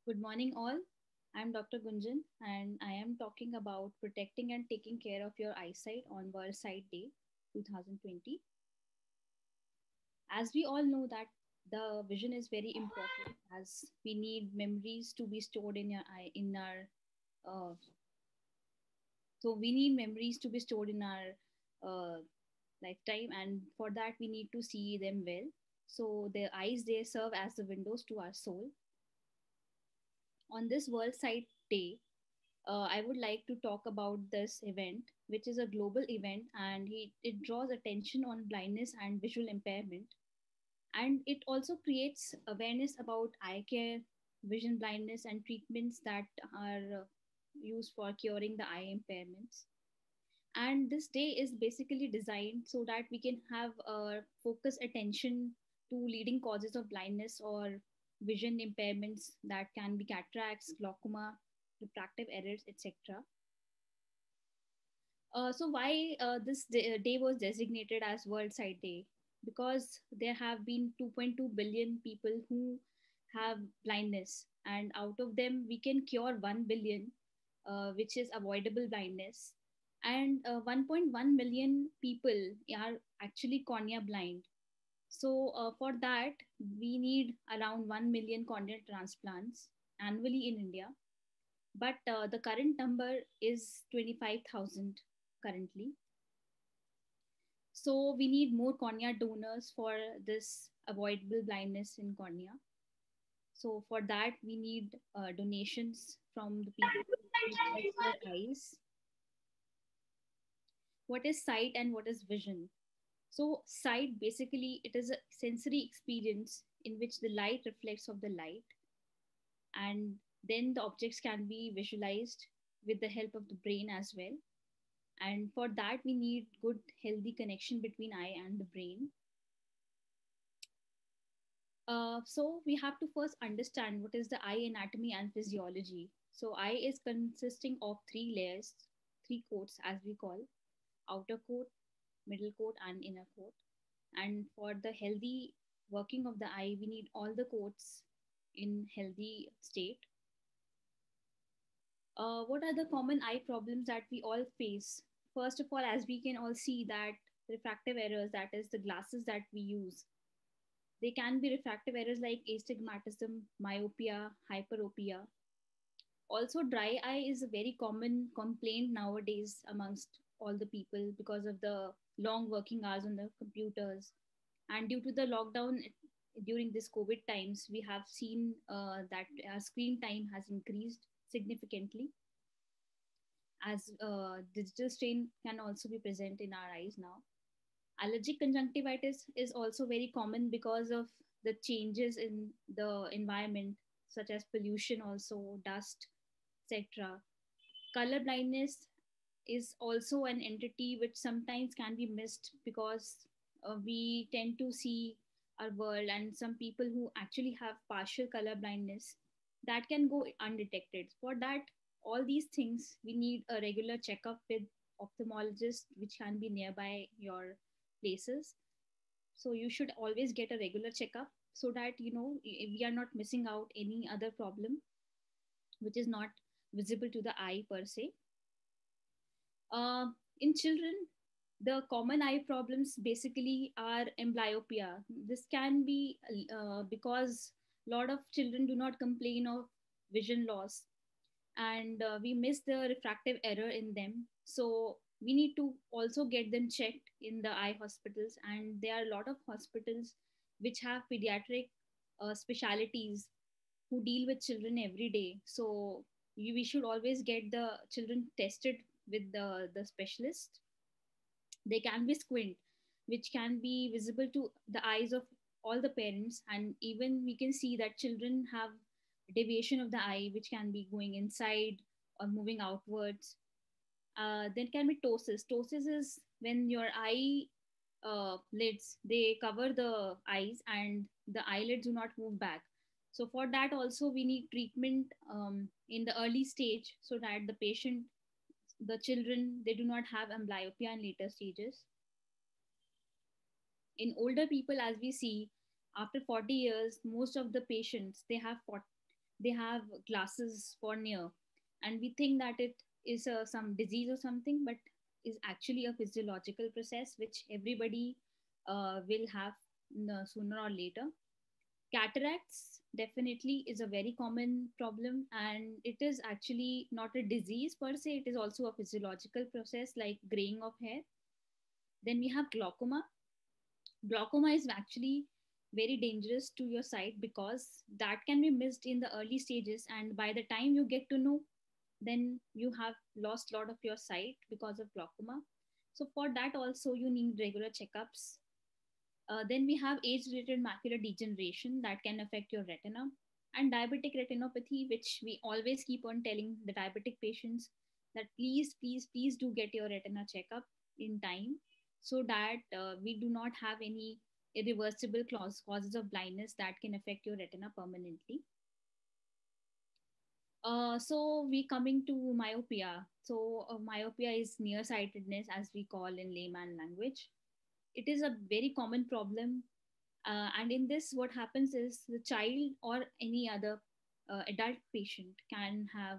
Good morning, all. I'm Dr. Gunjan, and I am talking about protecting and taking care of your eyesight on World Sight Day 2020. As we all know that the vision is very important, as we need memories to be stored in your eye in our uh, so we need memories to be stored in our uh, lifetime, and for that we need to see them well. So the eyes, they serve as the windows to our soul. On this World Sight Day, I would like to talk about this event, which is a global event, and it draws attention on blindness and visual impairment. And it also creates awareness about eye care, vision blindness, and treatments that are used for curing the eye impairments. And this day is basically designed so that we can have focus attention to leading causes of blindness or vision impairments that can be cataracts, glaucoma, refractive errors, etc. So why this day was designated as World Sight Day? Because there have been 2.2 billion people who have blindness, and out of them, we can cure 1 billion, which is avoidable blindness. And 1.1 million people are actually cornea blind. So, for that, we need around 1 million corneal transplants annually in India. But the current number is 25,000 currently. So we need more cornea donors for this avoidable blindness in cornea. So for that, we need donations from the people who lost their eyes. What is sight and what is vision? So sight, basically, it is a sensory experience in which the light reflects of the light, and then the objects can be visualized with the help of the brain as well. And for that, we need good healthy connection between eye and the brain. So we have to first understand what is the eye anatomy and physiology. So eye is consisting of three layers, three coats as we call: outer coat, middle coat, and inner coat. And for the healthy working of the eye, we need all the coats in healthy state. What are the common eye problems that we all face? First of all, as we can all see that refractive errors, that is the glasses that we use, they can be refractive errors like astigmatism, myopia, hyperopia. Also, dry eye is a very common complaint nowadays amongst all the people because of the long working hours on the computers. And due to the lockdown during this COVID times, we have seen that our screen time has increased significantly, as digital strain can also be present in our eyes now. Allergic conjunctivitis is also very common because of the changes in the environment, such as pollution, also dust, etc. Color blindness is also an entity which sometimes can be missed because we tend to see our world, and some people who actually have partial color blindness, that can go undetected. For that, all these things, we need a regular checkup with ophthalmologist, which can be nearby your places. So you should always get a regular checkup so that we are not missing out any other problem which is not visible to the eye per se. uh, in children, the common eye problems basically are amblyopia. This can be because a lot of children do not complain of vision loss, and we miss the refractive error in them. So we need to also get them checked in the eye hospitals, and there are a lot of hospitals which have pediatric specialities who deal with children every day. So we should always get the children tested with the specialist. They can be squint, which can be visible to the eyes of all the parents, and even we can see that children have deviation of the eye, which can be going inside or moving outwards. Then can be ptosis. Ptosis is when your eye lids, they cover the eyes and the eyelids do not move back. So for that also we need treatment in the early stage, so that the patient, the children, they do not have amblyopia in later stages. In older people, as we see, after 40 years, most of the patients, they have they have glasses for near, and we think that it is some disease or something, but is actually a physiological process which everybody will have sooner or later. Cataracts definitely is a very common problem, and it is actually not a disease per se, it is also a physiological process like graying of hair. Then we have glaucoma. Glaucoma is actually very dangerous to your sight because that can be missed in the early stages, and by the time you get to know, then you have lost a lot of your sight because of glaucoma. So for that also you need regular checkups. Then we have age-related macular degeneration that can affect your retina, and diabetic retinopathy, which we always keep on telling the diabetic patients that please, please, please do get your retina checkup in time, so that we do not have any irreversible causes of blindness that can affect your retina permanently. So we coming to myopia. So myopia is nearsightedness, as we call in layman language. It is a very common problem, and in this what happens is the child or any other adult patient can have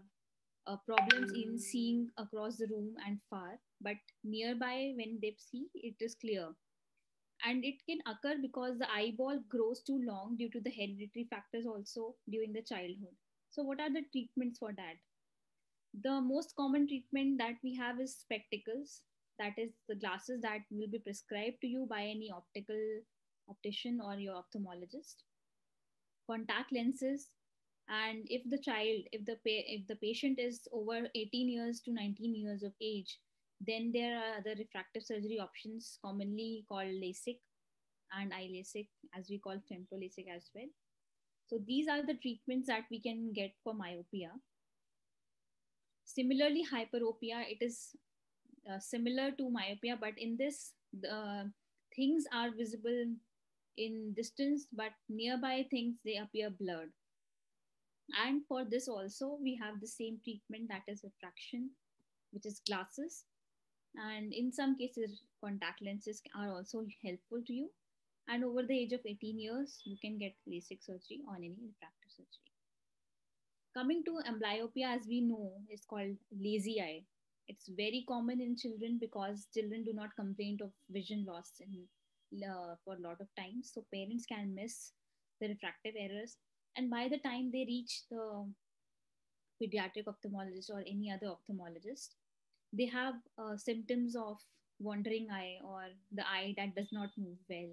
problems in seeing across the room and far, but nearby when they see it is clear. And it can occur because the eyeball grows too long due to the hereditary factors also during the childhood. So what are the treatments for that? The most common treatment that we have is spectacles, that is the glasses that will be prescribed to you by any optician or your ophthalmologist. Contact lenses, and if the child, if the patient is over 18 years to 19 years of age, then there are other refractive surgery options commonly called LASIK and eye LASIK, as we call femto LASIK as well. So these are the treatments that we can get for myopia. Similarly, hyperopia, it is similar to myopia, but in this, the things are visible in distance, but nearby things they appear blurred. And for this also, we have the same treatment, that is refraction, which is glasses. And in some cases, contact lenses are also helpful to you. And over the age of 18 years, you can get LASIK surgery on any refractive surgery. Coming to amblyopia, as we know, is called lazy eye. It's very common in children because children do not complain of vision loss for a lot of times. So parents can miss the refractive errors, and by the time they reach the pediatric ophthalmologist or any other ophthalmologist, they have symptoms of wandering eye, or the eye that does not move well,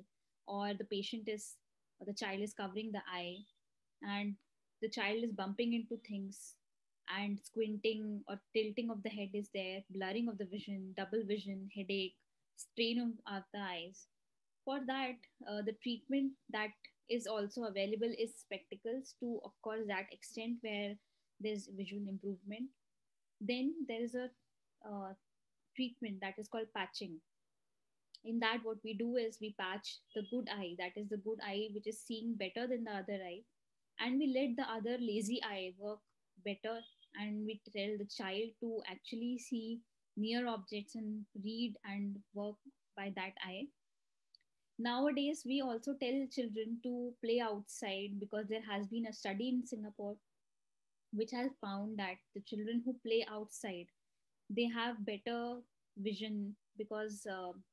or the patient is, or the child is covering the eye, and the child is bumping into things, and squinting or tilting of the head is there, blurring of the vision, double vision, headache, strain of the eyes. For that, the treatment that is also available is spectacles to, of course, that extent where there's visual improvement. Then there is a treatment that is called patching. In that, what we do is we patch the good eye, that is the good eye which is seeing better than the other eye, and we let the other lazy eye work better, and we tell the child to actually see near objects and read and work by that eye. Nowadays, we also tell children to play outside because there has been a study in Singapore which has found that the children who play outside, they have better vision because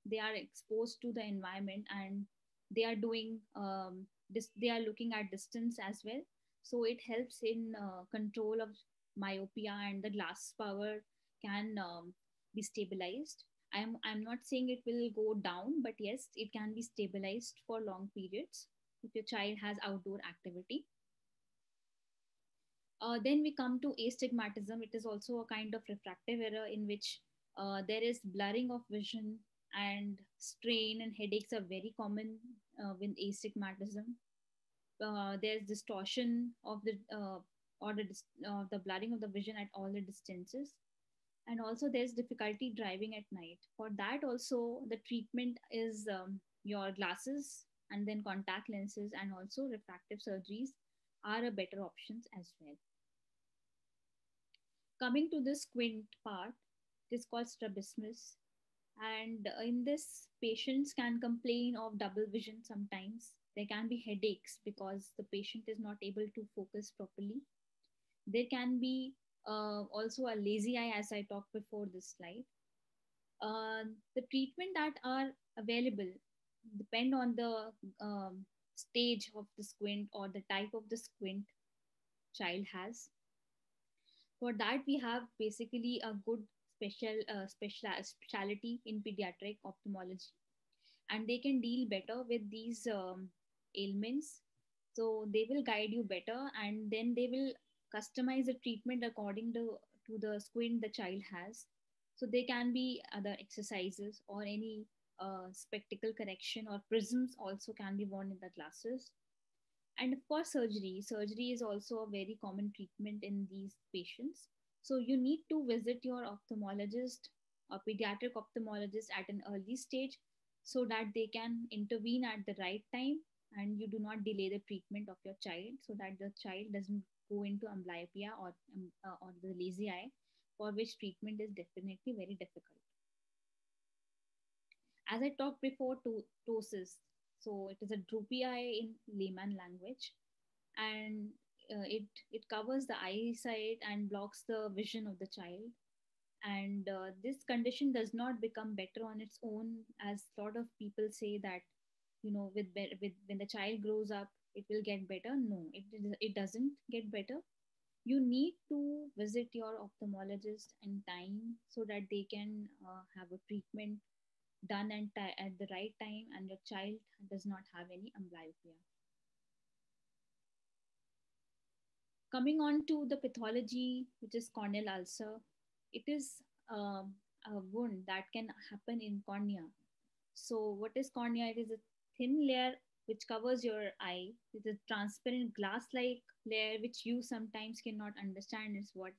they are exposed to the environment, and they are doing this, they are looking at distance as well. So it helps in control of myopia, and the glass power can be stabilized. I'm not saying it will go down, but yes, it can be stabilized for long periods if your child has outdoor activity. Then we come to astigmatism. It is also a kind of refractive error in which there is blurring of vision, and strain and headaches are very common with astigmatism. There's distortion of the the blurring of the vision at all the distances, and also there's difficulty driving at night. For that also, the treatment is your glasses, and then contact lenses, and also refractive surgeries are a better options as well. Coming to the squint part, it is called strabismus. And in this, patients can complain of double vision sometimes. There can be headaches because the patient is not able to focus properly. There can be also a lazy eye, as I talked before this slide. uh, the treatment that are available depend on the stage of the squint or the type of the squint child has. For that, we have basically a good specialty in pediatric ophthalmology, and they can deal better with these ailments. So they will guide you better, and then they will customize the treatment according to the squint the child has. So they can be other exercises or any spectacle correction, or prisms also can be worn in the glasses. And of course, surgery is also a very common treatment in these patients. So you need to visit your ophthalmologist or pediatric ophthalmologist at an early stage, so that they can intervene at the right time, and you do not delay the treatment of your child, so that the child doesn't go into amblyopia or the lazy eye, for which treatment is definitely very difficult. As I talked before, ptosis. So it is a droopy eye in layman language, and it covers the eyesight and blocks the vision of the child. And this condition does not become better on its own, as a lot of people say that, with when the child grows up, it will get better. No, it doesn't get better. You need to visit your ophthalmologist in time, so that they can have a treatment done at the right time, and your child does not have any amblyopia. Coming on to the pathology, which is corneal ulcer, it is a wound that can happen in cornea. So, what is cornea? It is a thin layer which covers your eye. It's a transparent glass-like layer which you sometimes cannot understand is what.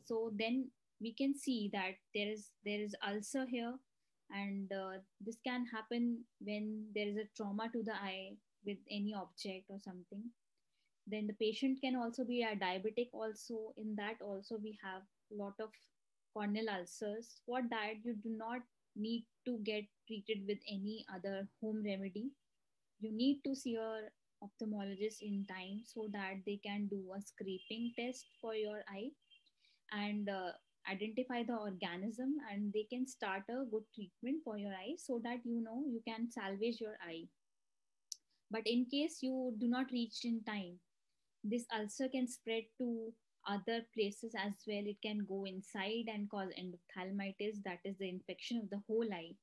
So then we can see that there is ulcer here, and this can happen when there is a trauma to the eye with any object or something. Then the patient can also be a diabetic. Also, in that also we have a lot of corneal ulcers. For that, you do not need to get treated with any other home remedy. You need to see your ophthalmologist in time, so that they can do a scraping test for your eye, and identify the organism, and they can start a good treatment for your eye, so that you can salvage your eye. But in case you do not reach in time, this ulcer can spread to other places as well. It can go inside and cause endophthalmitis, that is the infection of the whole eye.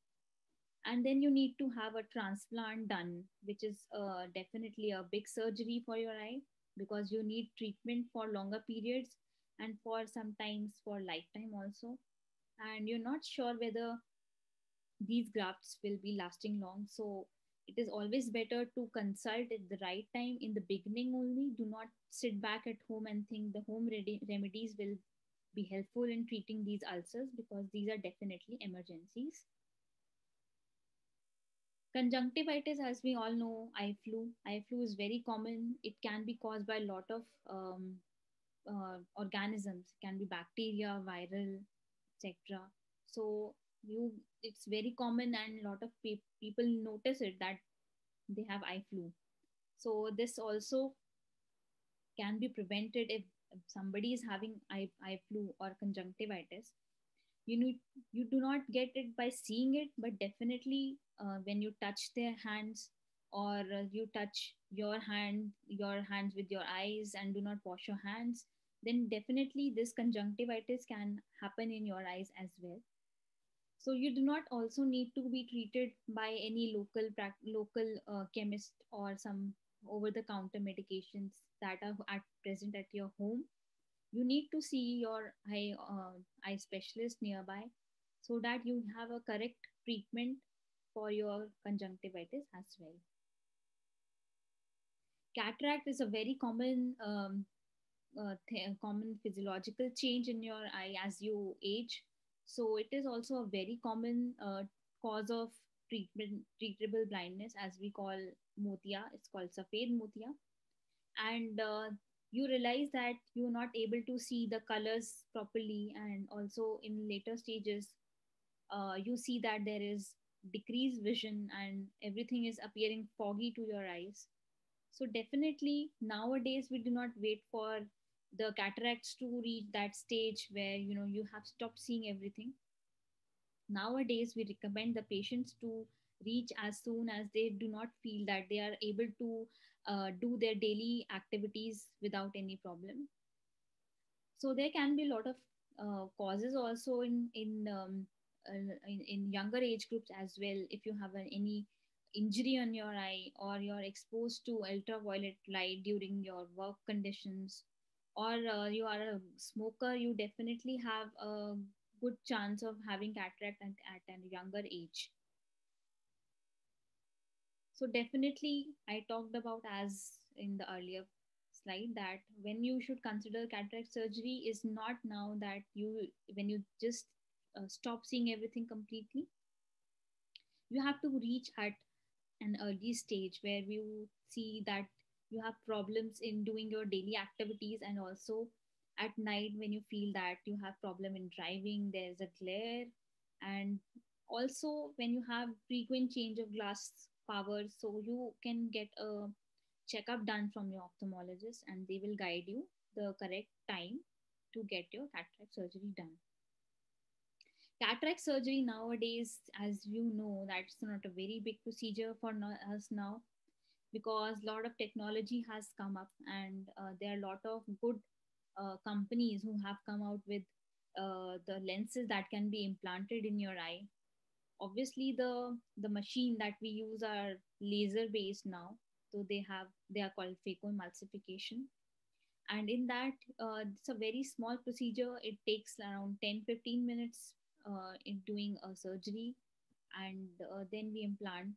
And then you need to have a transplant done, which is definitely a big surgery for your eye, because you need treatment for longer periods, and for sometimes for lifetime also. And you're not sure whether these grafts will be lasting long. So it is always better to consult at the right time in the beginning only. Do not sit back at home and think the home remedies will be helpful in treating these ulcers, because these are definitely emergencies. Conjunctivitis, as we all know, eye flu. Eye flu is very common. It can be caused by a lot of organisms. It can be bacteria, viral, etc. So it's very common, and a lot of people notice it that they have eye flu. So this also can be prevented if somebody is having eye flu or conjunctivitis. you need you do not get it by seeing it, but definitely when you touch their hands, or you touch your hands with your eyes and do not wash your hands, then definitely this conjunctivitis can happen in your eyes as well. So you do not also need to be treated by any local chemist or some over the counter medications that are at present at your home. You need to see your eye specialist nearby, so that you have a correct treatment for your conjunctivitis as well. Cataract is a very common physiological change in your eye as you age. So it is also a very common cause of treatable blindness, as we call motia. It's called safed motia. And you realize that you're not able to see the colors properly, and also in later stages you see that there is decreased vision, and everything is appearing foggy to your eyes. So definitely nowadays we do not wait for the cataracts to reach that stage where you have stopped seeing everything. Nowadays we recommend the patients to reach as soon as they do not feel that they are able to do their daily activities without any problem. So there can be a lot of causes also in younger age groups as well. If you have any injury on your eye, or you're exposed to ultraviolet light during your work conditions, or you are a smoker, you definitely have a good chance of having cataract at a younger age. So definitely, I talked about as in the earlier slide that when you should consider cataract surgery is not now that you when you just stop seeing everything completely. You have to reach at an early stage where you see that you have problems in doing your daily activities, and also at night when you feel that you have problem in driving, there's a glare, and also when you have frequent change of glass power, so you can get a checkup done from your ophthalmologist, and they will guide you the correct time to get your cataract surgery done. Cataract surgery nowadays, as you know, that's not a very big procedure for us now, because a lot of technology has come up, and there are a lot of good companies who have come out with the lenses that can be implanted in your eye. Obviously the machine that we use are laser based now, so they are called phacoemulsification. And in that, it's a very small procedure. It takes around 10-15 minutes in doing a surgery, and then we implant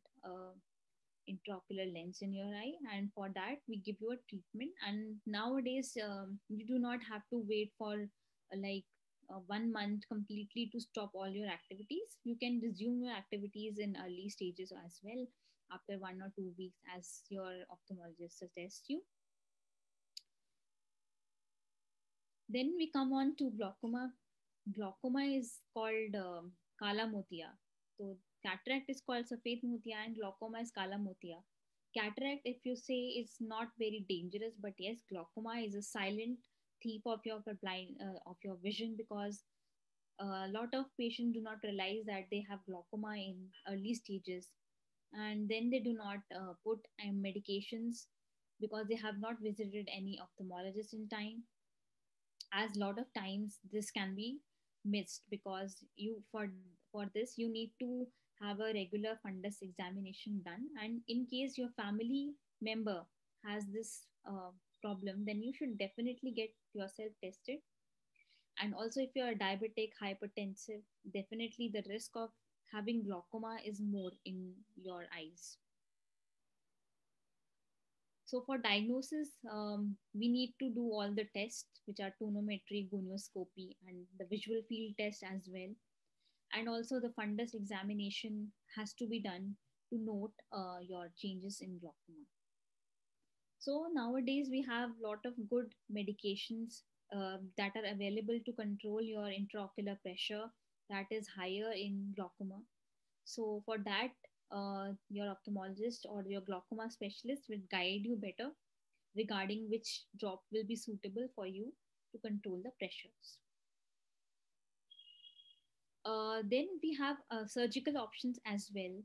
intraocular lens in your eye, and for that we give you a treatment. And nowadays you do not have to wait for 1 month completely to stop all your activities. You can resume your activities in early stages as well, after 1 or 2 weeks, as your ophthalmologist suggests you. Then we come on to glaucoma. Glaucoma is called kala motia. So cataract is called safed motia, and glaucoma is kala motia. Cataract, if you say, is not very dangerous, but yes, glaucoma is a silent thief of your of your vision, because a lot of patients do not realize that they have glaucoma in early stages, and then they do not put medications because they have not visited any ophthalmologist in time. As lot of times this can be missed, because for this you need to have a regular fundus examination done, and in case your family member has this problem, then you should definitely get yourself tested. And also, if you are diabetic, hypertensive, definitely the risk of having glaucoma is more in your eyes. So for diagnosis, we need to do all the tests, which are tonometry, gonioscopy, and the visual field test as well. And also the fundus examination has to be done to note your changes in glaucoma. So nowadays we have a lot of good medications that are available to control your intraocular pressure that is higher in glaucoma. So for that, your ophthalmologist or your glaucoma specialist will guide you better regarding which drop will be suitable for you to control the pressures. Then we have surgical options as well.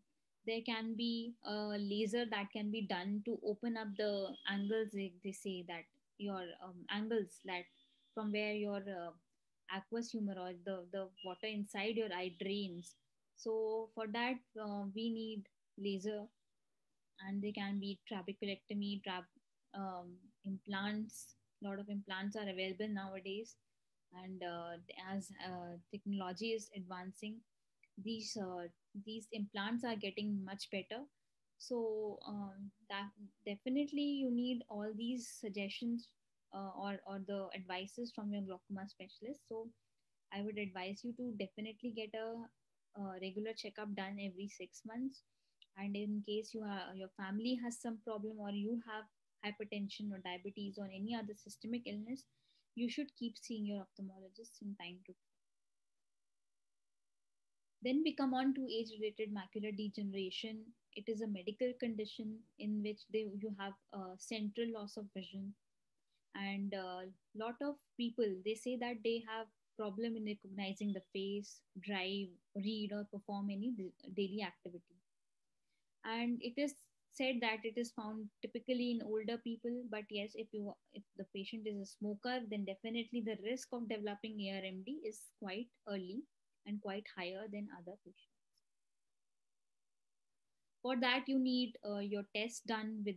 There can be a laser that can be done to open up the angles. They say that your angles that from where your aqueous humor, or the water inside your eye drains. So for that, we need laser, and they can be trabeculectomy, implants. A lot of implants are available nowadays, and as technology is advancing, these uh, these implants are getting much better. So that definitely you need all these suggestions or the advices from your glaucoma specialist. So I would advise you to definitely get a regular checkup done every 6 months. And in case your family has some problem, or you have hypertension or diabetes or any other systemic illness, you should keep seeing your ophthalmologist in time to. Then we come on to age-related macular degeneration. It is a medical condition in which you have central loss of vision, and lot of people, they say that they have problem in recognizing the face, drive, read, or perform any daily activity. And it is said that it is found typically in older people, but yes, if the patient is a smoker, then definitely the risk of developing ARMD is quite early and quite higher than other patients. For that, you need your test done with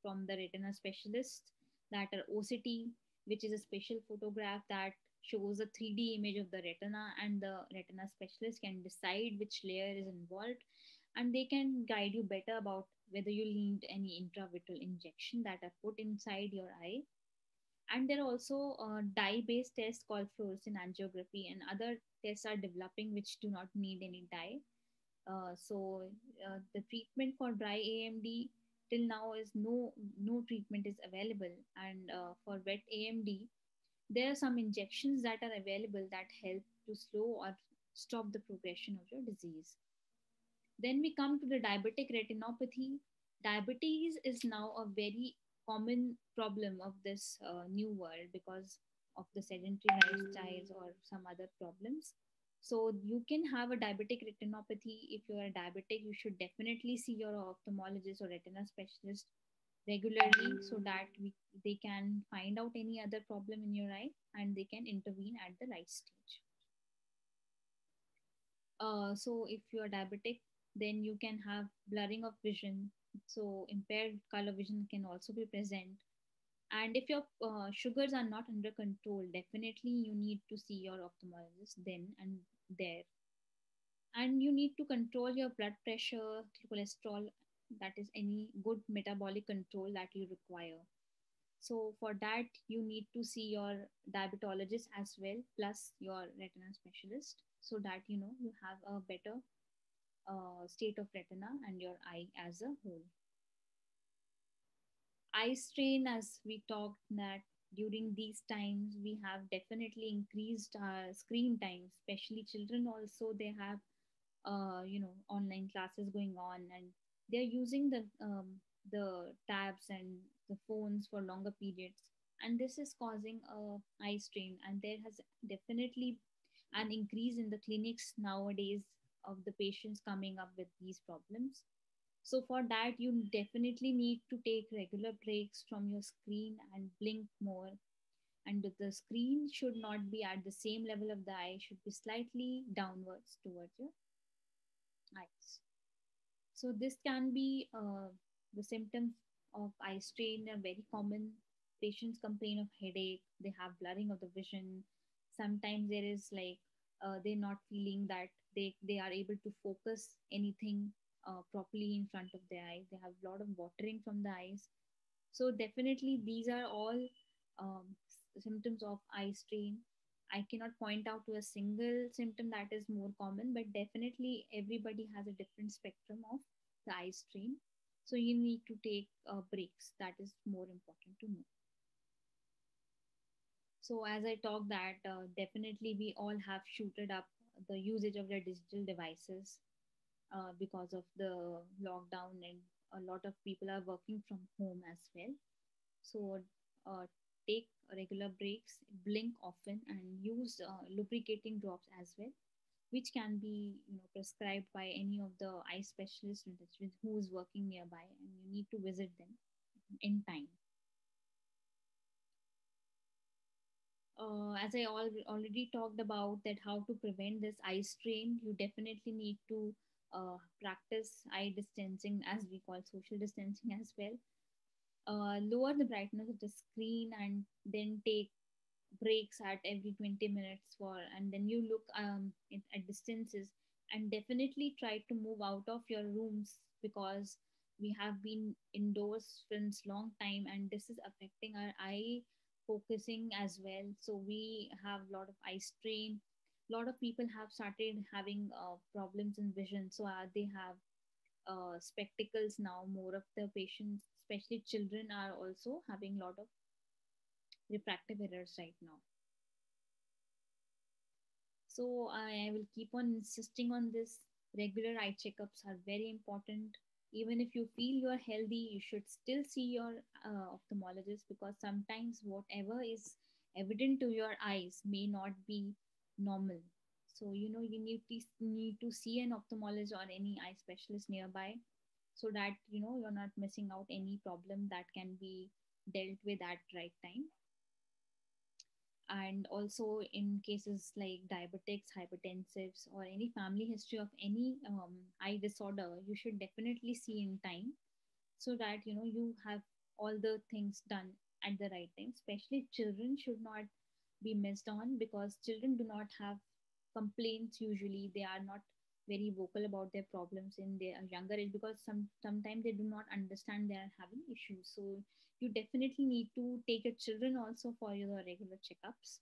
from the retina specialist, that are OCT, which is a special photograph that shows a 3D image of the retina, and the retina specialist can decide which layer is involved, and they can guide you better about whether you need any intravitreal injection that are put inside your eye. And there are also dye-based tests called fluorescein angiography, and other tests are developing which do not need any dye. The treatment for dry AMD till now is no treatment is available, and for wet AMD there are some injections that are available that help to slow or stop the progression of your disease. Then we come to the diabetic retinopathy. Diabetes is now a very common problem of this new world because of the sedentary lifestyles or some other problems. So you can have a diabetic retinopathy. If you are diabetic, you should definitely see your ophthalmologist or retina specialist regularly, so that they can find out any other problem in your eye and they can intervene at the right stage. So if you are diabetic, then you can have blurring of vision. So impaired color vision can also be present. And if your sugars are not under control, definitely you need to see your ophthalmologist then and there. And you need to control your blood pressure, cholesterol, that is any good metabolic control that you require. So for that, you need to see your diabetologist as well, plus your retina specialist, so that you know you have a better state of retina and your eye as a whole. Eye strain, as we talked, that during these times we have definitely increased our screen time, especially children. Also, they have online classes going on, and they're using the tabs and the phones for longer periods, and this is causing a eye strain. And there has definitely an increase in the clinics nowadays of the patients coming up with these problems. So for that, you definitely need to take regular breaks from your screen and blink more. And the screen should not be at the same level of the eye, should be slightly downwards towards your eyes. So this can be the symptoms of eye strain are very common. Patients complain of headache, they have blurring of the vision. Sometimes there is like they're not feeling that they are able to focus anything properly in front of their eyes. They have a lot of watering from the eyes. So definitely these are all symptoms of eye strain. I cannot point out to a single symptom that is more common, but definitely everybody has a different spectrum of the eye strain. So you need to take breaks. That is more important to know. So as I talked that definitely we all have shooted up the usage of their digital devices because of the lockdown, and a lot of people are working from home as well. So uh, take regular breaks, blink often, and use lubricating drops as well, which can be prescribed by any of the eye specialists who is working nearby, and you need to visit them in time. As I already talked about that how to prevent this eye strain, you definitely need to practice eye distancing, as we call social distancing as well. Lower the brightness of the screen, and then take breaks at every 20 minutes for, and then you look at distances, and definitely try to move out of your rooms, because we have been indoors since long time, and this is affecting our eye focusing as well. So we have a lot of eye strain. A lot of people have started having problems in vision, so they have spectacles now. More of the patients, especially children, are also having a lot of refractive errors right now. So I will keep on insisting on this. Regular eye checkups are very important. Even if you feel you're healthy, you should still see your ophthalmologist, because sometimes whatever is evident to your eyes may not be normal. So you need to see an ophthalmologist or any eye specialist nearby, so that you're not missing out any problem that can be dealt with at right time. And also in cases like diabetics, hypertensives, or any family history of any eye disorder, you should definitely see in time, so that you have all the things done at the right time. Especially children should not be missed on, because children do not have complaints. Usually they are not very vocal about their problems in their younger age, because sometimes they do not understand they are having issues. So you definitely need to take your children also for your regular checkups.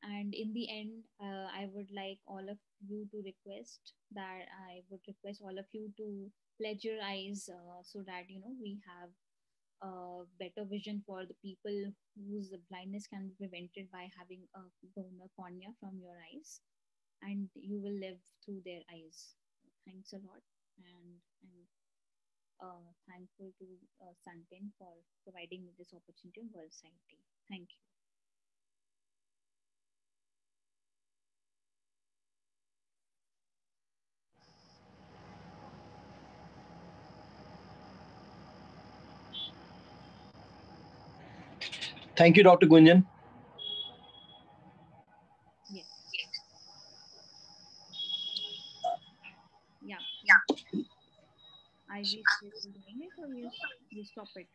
And in the end, I would like all of you to request that I would request all of you to pledge your eyes, so that we have better vision for the people whose blindness can be prevented by having a donor cornea from your eyes, and you will live through their eyes. Thanks a lot, and I'm thankful to Santin for providing me this opportunity on World Sight Day. Thank you. Thank you, Dr. Gunjan. Yes. Yeah. I we still doing it, or you stop it?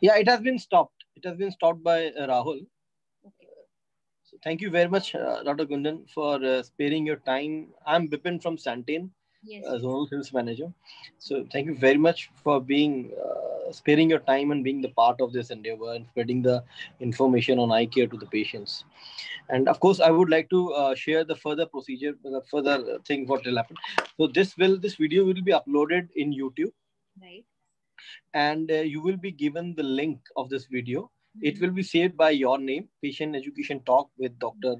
Yeah, it has been stopped. It has been stopped by Rahul. Okay. So thank you very much, Dr. Gunjan, for sparing your time. I'm Bipin from Santain, Yes. Yes. Zonal Sales Manager. So thank you very much for being sparing your time and being the part of this endeavor and spreading the information on eye care to the patients. And of course, I would like to share the further procedure, the further thing what will happen. So this video will be uploaded in YouTube, Right. and you will be given the link of this video. It Mm-hmm. will be saved by your name, Patient Education Talk with Dr.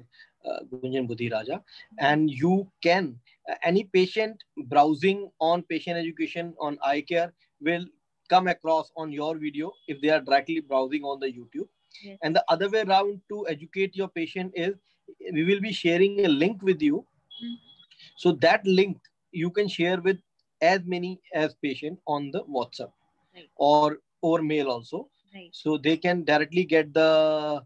Gunjan Budhiraja. Mm-hmm. And you can, any patient browsing on patient education on eye care will come across on your video if they are directly browsing on the YouTube. Yes. And the other way around to educate your patient is we will be sharing a link with you. Mm-hmm. So that link you can share with as many as patient on the WhatsApp Right. or over mail also, Right. so they can directly get the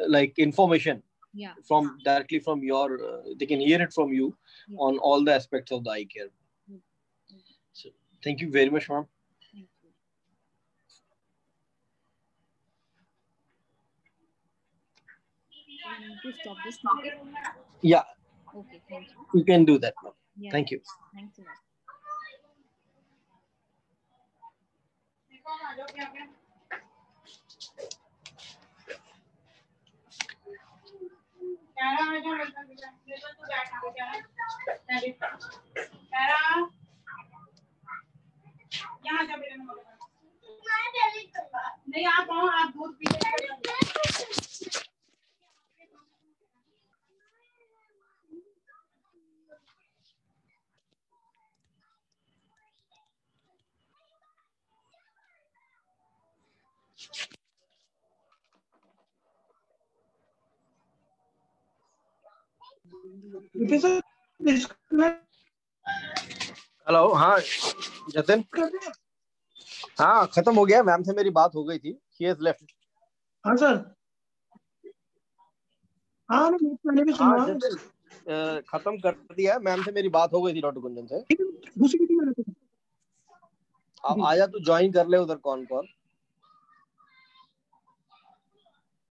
like information Yeah. from directly from your they can hear it from you Yeah. on all the aspects of the eye care. Good. Good. So thank you very much, ma'am. Thank you. So we need to stop this meeting. Yeah, Okay. Thank you. you can do that, ma'am. Yeah. Thank you. Thanks a lot. नहीं आप आओ आप दूध P hello, हाँ जतिन, हाँ खत्म हो गया, मैम से मेरी बात हो गई थी, शी हैज लेफ्ट। हाँ सर, हाँ मैंने भी सुना, खत्म कर दिया, मैम से मेरी बात हो गई थी डॉक्टर गुंजन से। दूसरी मीटिंग में आप आया तो ज्वाइन कर ले उधर कॉन कॉल।